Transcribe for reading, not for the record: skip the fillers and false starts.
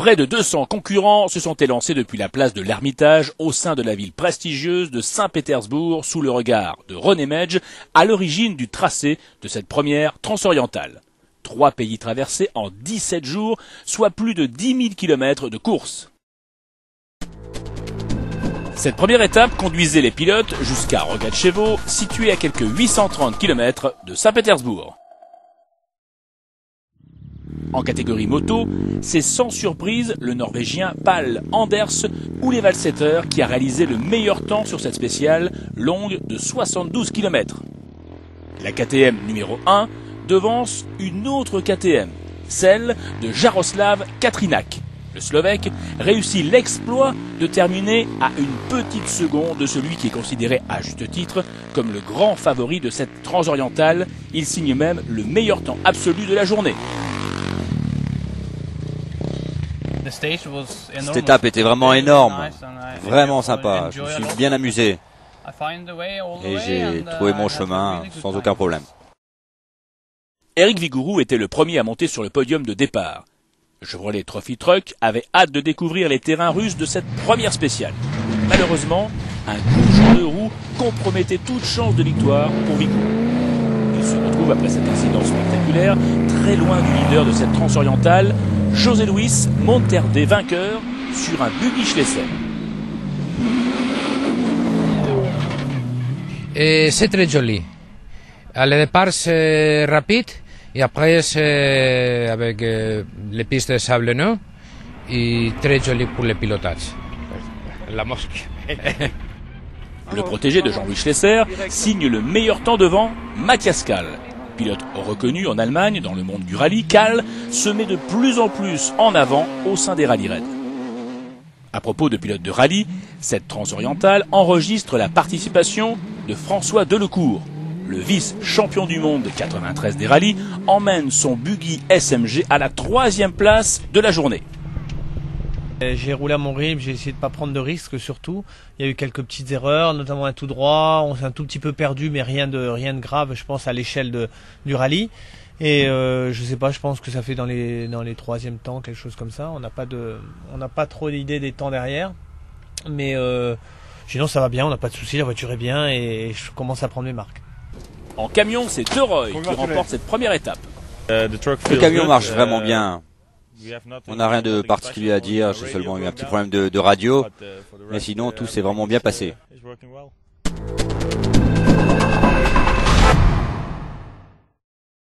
Près de 200 concurrents se sont élancés depuis la place de l'Ermitage au sein de la ville prestigieuse de Saint-Pétersbourg sous le regard de René Medge, à l'origine du tracé de cette première transorientale. 3 pays traversés en 17 jours, soit plus de 10 000 km de course. Cette première étape conduisait les pilotes jusqu'à Rogatchevo, situé à quelques 830 km de Saint-Pétersbourg. En catégorie moto, c'est sans surprise le Norvégien Pål Anders ou les Valsetter qui a réalisé le meilleur temps sur cette spéciale longue de 72 km. La KTM numéro 1 devance une autre KTM, celle de Jaroslav Katrinak. Le Slovèque réussit l'exploit de terminer à une petite seconde de celui qui est considéré à juste titre comme le grand favori de cette transorientale. Il signe même le meilleur temps absolu de la journée. Cette étape était vraiment énorme, vraiment sympa, je me suis bien amusé et j'ai trouvé mon chemin sans aucun problème. Eric Vigouroux était le premier à monter sur le podium de départ. Chevrolet Trophy Truck avait hâte de découvrir les terrains russes de cette première spéciale. Malheureusement, un goujon de roue compromettait toute chance de victoire pour Vigouroux. Il se retrouve après cet incident spectaculaire très loin du leader de cette transorientale, José Luis Monterde, vainqueur sur un buggy Schlesser. C'est très joli. À le départ c'est rapide et après c'est avec les pistes de sablonneux et très joli pour le pilotage. La mosque. Le protégé de Jean-Louis Schlesser signe le meilleur temps devant Matthias Kahl. Pilote reconnu en Allemagne dans le monde du rallye, Kahl se met de plus en plus en avant au sein des rallye raids. À propos de pilotes de rallye, cette transorientale enregistre la participation de François Delecourt. Le vice-champion du monde 93 des rallyes emmène son buggy SMG à la 3e place de la journée. J'ai roulé à mon rythme, j'ai essayé de ne pas prendre de risques surtout. Il y a eu quelques petites erreurs, notamment un tout droit. On s'est un tout petit peu perdu, mais rien de grave, je pense, à l'échelle du rallye. Et je sais pas, je pense que ça fait dans les 3e temps, quelque chose comme ça. On n'a pas trop d'idée des temps derrière. Mais sinon ça va bien, on n'a pas de soucis, la voiture est bien et je commence à prendre mes marques. En camion, c'est Teroy qui remporte cette première étape. Le camion marche vraiment bien. On n'a rien de particulier à dire, j'ai seulement eu un petit problème de radio, mais sinon tout s'est vraiment bien passé.